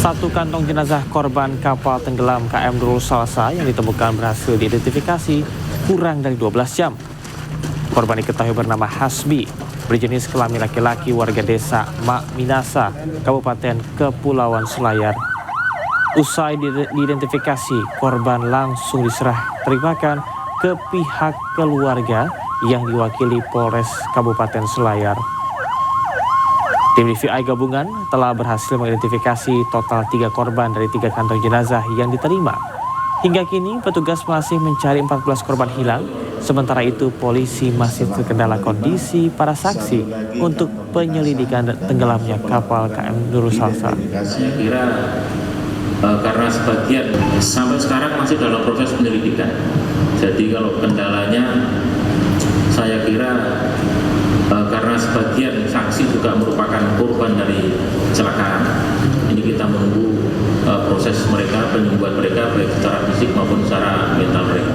Satu kantong jenazah korban kapal tenggelam KM Nurul Salsa yang ditemukan berhasil diidentifikasi kurang dari 12 jam. Korban diketahui bernama Hasbi, berjenis kelamin laki-laki, warga desa Mak Minasa, Kabupaten Kepulauan Selayar. Usai diidentifikasi, korban langsung diserah terimakan ke pihak keluarga yang diwakili Polres Kabupaten Selayar. Tim DVI gabungan telah berhasil mengidentifikasi total 3 korban dari 3 kantong jenazah yang diterima. Hingga kini petugas masih mencari 14 korban hilang, sementara itu polisi masih terkendala kondisi para saksi untuk penyelidikan tenggelamnya kapal KM Nurul Salsa. Saya kira karena sebagian sampai sekarang masih dalam proses penyelidikan. Jadi kalau kendalanya saya kira karena sebagian saksi juga merupakan korban dari kecelakaan. Ini kita menunggu proses mereka, penyembuhan mereka baik secara fisik maupun secara mental mereka.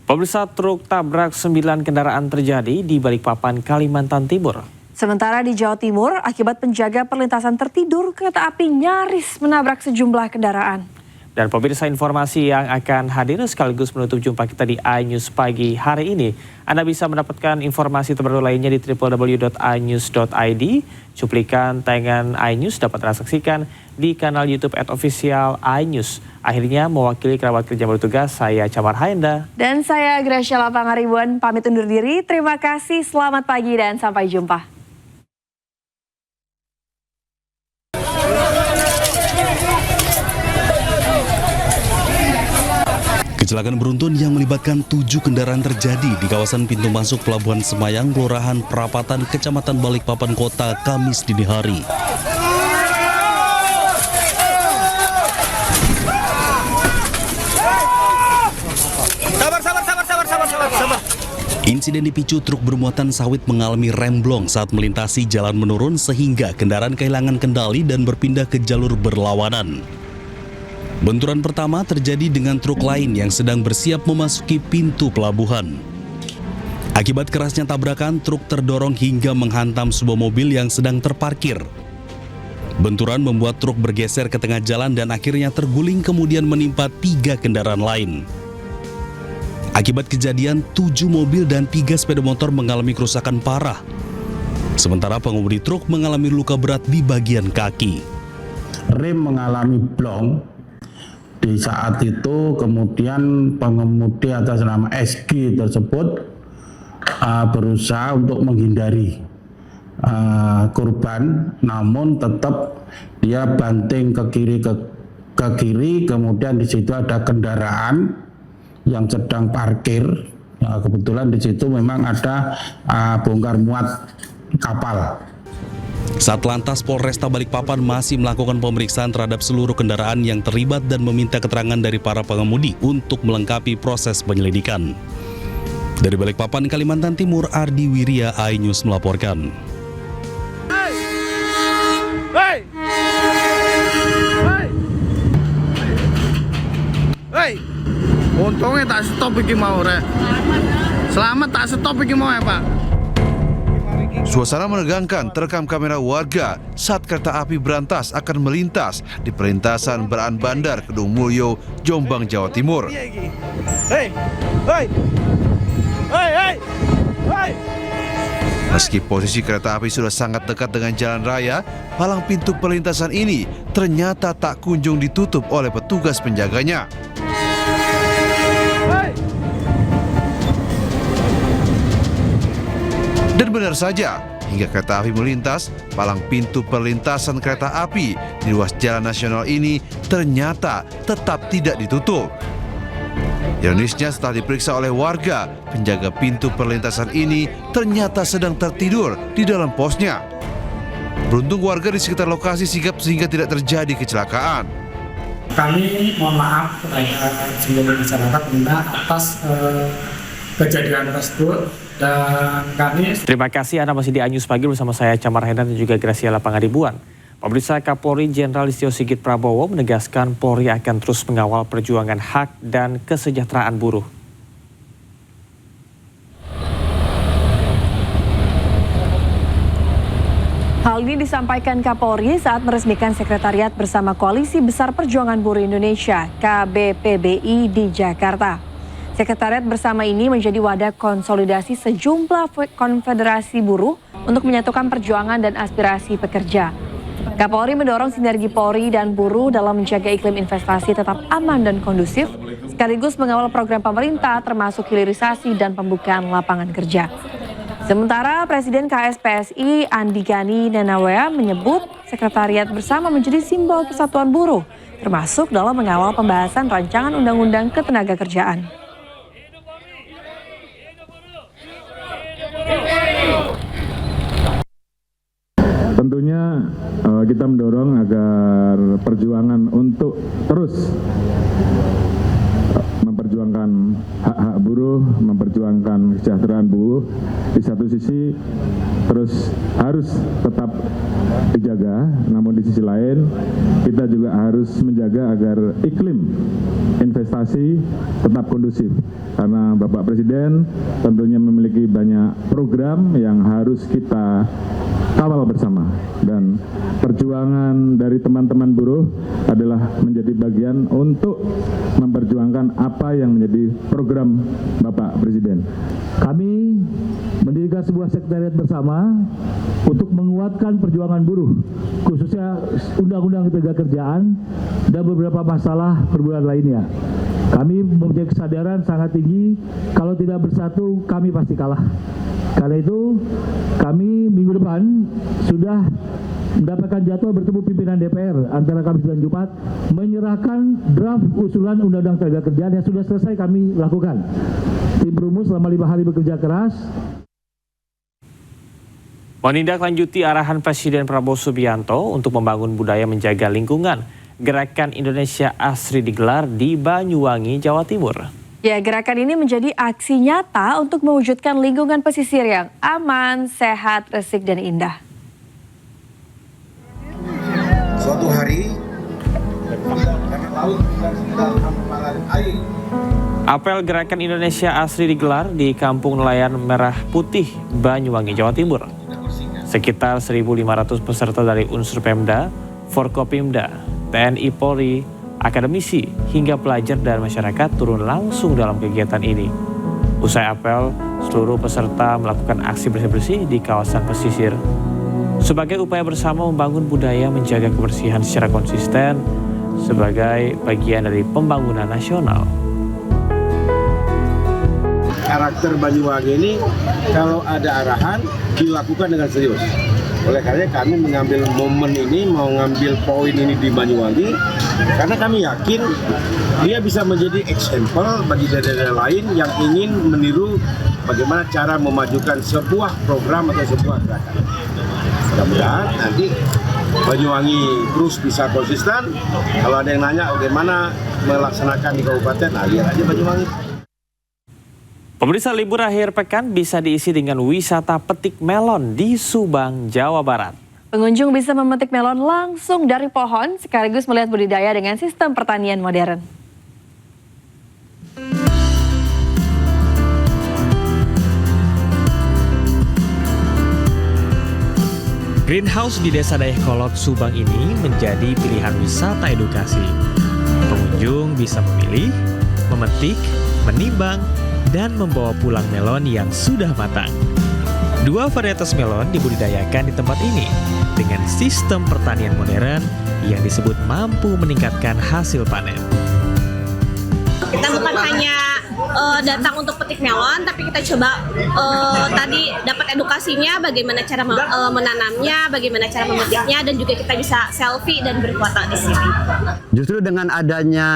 Pemirsa, truk tabrak 9 kendaraan terjadi di Balikpapan, Kalimantan Timur. Sementara di Jawa Timur, akibat penjaga perlintasan tertidur, kereta api nyaris menabrak sejumlah kendaraan. Dan pemirsa, informasi yang akan hadir sekaligus menutup jumpa kita di iNews pagi hari ini. Anda bisa mendapatkan informasi terbaru lainnya di www.inews.id. Cuplikan tayangan iNews dapat Anda saksikan di kanal YouTube @official iNews. Akhirnya mewakili kerabat kerja bertugas, saya Camar Haenda. Dan saya Gracia Lapangaribuan, pamit undur diri. Terima kasih, selamat pagi dan sampai jumpa. Kecelakaan beruntun yang melibatkan 7 kendaraan terjadi di kawasan pintu masuk Pelabuhan Semayang, Kelurahan Perapatan, Kecamatan Balikpapan Kota, Kamis dini hari. Sabar. Insiden dipicu truk bermuatan sawit mengalami remblong saat melintasi jalan menurun sehingga kendaraan kehilangan kendali dan berpindah ke jalur berlawanan. Benturan pertama terjadi dengan truk lain yang sedang bersiap memasuki pintu pelabuhan. Akibat kerasnya tabrakan, truk terdorong hingga menghantam sebuah mobil yang sedang terparkir. Benturan membuat truk bergeser ke tengah jalan dan akhirnya terguling kemudian menimpa 3 kendaraan lain. Akibat kejadian, 7 mobil dan 3 sepeda motor mengalami kerusakan parah. Sementara pengemudi truk mengalami luka berat di bagian kaki. Rem mengalami blong. Di saat itu kemudian pengemudi atas nama SG tersebut berusaha untuk menghindari korban, namun tetap dia banting ke kiri, kemudian di situ ada kendaraan yang sedang parkir. Kebetulan di situ memang ada bongkar muat kapal. Satlantas Polresta Balikpapan masih melakukan pemeriksaan terhadap seluruh kendaraan yang terlibat dan meminta keterangan dari para pengemudi untuk melengkapi proses penyelidikan. Dari Balikpapan, Kalimantan Timur, Ardi Wirya, iNews melaporkan. Hei, untungnya tak stop iki mau, Rek. Selamat tak stop iki mau ya, Pak. Suasana menegangkan terekam kamera warga saat kereta api berantas akan melintas di perlintasan Beraan Bandar Kedung Mulyo, Jombang, Jawa Timur. Meski posisi kereta api sudah sangat dekat dengan jalan raya, palang pintu perlintasan ini ternyata tak kunjung ditutup oleh petugas penjaganya. Dan benar saja, hingga kereta api melintas, palang pintu perlintasan kereta api di ruas jalan nasional ini ternyata tetap tidak ditutup. Ironisnya, setelah diperiksa oleh warga, penjaga pintu perlintasan ini ternyata sedang tertidur di dalam posnya. Beruntung warga di sekitar lokasi sigap sehingga tidak terjadi kecelakaan. Kami mohon maaf kepada seluruh masyarakat atas kejadian tersebut. Dan kami... Terima kasih, Anda masih di iNews Pagi bersama saya Camar Haenda dan juga Gracia Lapangaribuan. Pemirsa, Kapolri Jenderal Listio Sigit Prabowo menegaskan Polri akan terus mengawal perjuangan hak dan kesejahteraan buruh. Hal ini disampaikan Kapolri saat meresmikan sekretariat bersama Koalisi Besar Perjuangan Buruh Indonesia (KBPBI) di Jakarta. Sekretariat bersama ini menjadi wadah konsolidasi sejumlah konfederasi buruh untuk menyatukan perjuangan dan aspirasi pekerja. Kapolri mendorong sinergi Polri dan buruh dalam menjaga iklim investasi tetap aman dan kondusif, sekaligus mengawal program pemerintah termasuk hilirisasi dan pembukaan lapangan kerja. Sementara Presiden KSPSI Andi Gani Nenawea menyebut sekretariat bersama menjadi simbol kesatuan buruh, termasuk dalam mengawal pembahasan rancangan undang-undang ketenagakerjaan. Tentunya kita mendorong agar perjuangan untuk terus memperjuangkan hak-hak buruh, memperjuangkan kesejahteraan buruh di satu sisi terus harus tetap dijaga, namun di sisi lain kita juga harus menjaga agar iklim investasi tetap kondusif, karena Bapak Presiden tentunya memiliki banyak program yang harus kita kawal bersama, dan perjuangan dari teman-teman buruh adalah menjadi bagian untuk memperjuangkan apa yang menjadi program Bapak Presiden. Kami mendirikan sebuah sekretariat bersama untuk menguatkan perjuangan buruh, khususnya Undang-Undang Ketenagakerjaan dan beberapa masalah perburuan lainnya. Kami mempunyai kesadaran sangat tinggi, kalau tidak bersatu kami pasti kalah. Karena itu kami minggu depan sudah mendapatkan jadwal bertemu pimpinan DPR antara Kamis dan Jumat, menyerahkan draft usulan Undang-Undang Ketenagakerjaan yang sudah selesai kami lakukan. Tim perumus selama 5 hari bekerja keras. Menindaklanjuti arahan Presiden Prabowo Subianto untuk membangun budaya menjaga lingkungan, Gerakan Indonesia Asri digelar di Banyuwangi, Jawa Timur. Ya, gerakan ini menjadi aksi nyata untuk mewujudkan lingkungan pesisir yang aman, sehat, resik, dan indah. Suatu hari, apel Gerakan Indonesia Asri digelar di Kampung Nelayan Merah Putih, Banyuwangi, Jawa Timur. Sekitar 1.500 peserta dari unsur Pemda, Forkopimda, TNI Polri, akademisi, hingga pelajar dan masyarakat turun langsung dalam kegiatan ini. Usai apel, seluruh peserta melakukan aksi bersih-bersih di kawasan pesisir sebagai upaya bersama membangun budaya menjaga kebersihan secara konsisten sebagai bagian dari pembangunan nasional. Karakter Banyuwangi ini kalau ada arahan dilakukan dengan serius. Oleh karena kami mengambil momen ini, mau ngambil poin ini di Banyuwangi, karena kami yakin dia bisa menjadi example bagi daerah-daerah lain yang ingin meniru bagaimana cara memajukan sebuah program atau sebuah gerakan. Mudah-mudahan nanti Banyuwangi terus bisa konsisten. Kalau ada yang nanya bagaimana melaksanakan di kabupaten, nah lihat aja Banyuwangi. Pemirsa, libur akhir pekan bisa diisi dengan wisata petik melon di Subang, Jawa Barat. Pengunjung bisa memetik melon langsung dari pohon sekaligus melihat budidaya dengan sistem pertanian modern. Greenhouse di Desa Dayakolot, Subang ini menjadi pilihan wisata edukasi. Pengunjung bisa memilih, memetik, menimbang, dan membawa pulang melon yang sudah matang. 2 varietas melon dibudidayakan di tempat ini dengan sistem pertanian modern yang disebut mampu meningkatkan hasil panen. Kita bukan hanya datang untuk petik melon, tapi kita coba tadi dapat edukasinya, bagaimana cara menanamnya, bagaimana cara memetiknya, dan juga kita bisa selfie dan berfoto di sini. Justru dengan adanya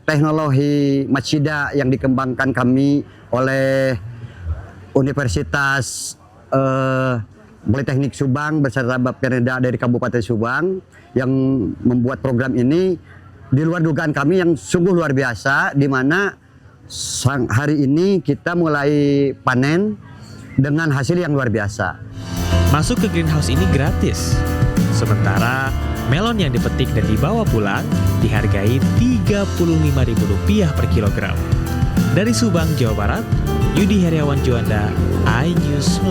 teknologi Matsida yang dikembangkan kami oleh Universitas Politeknik Subang beserta Bapeda dari Kabupaten Subang yang membuat program ini di luar dugaan kami yang sungguh luar biasa, di mana hari ini kita mulai panen dengan hasil yang luar biasa. Masuk ke greenhouse ini gratis. Sementara melon yang dipetik dan dibawa pulang dihargai Rp35.000 per kilogram. Dari Subang, Jawa Barat, Yudi Heriawan Juanda, iNews.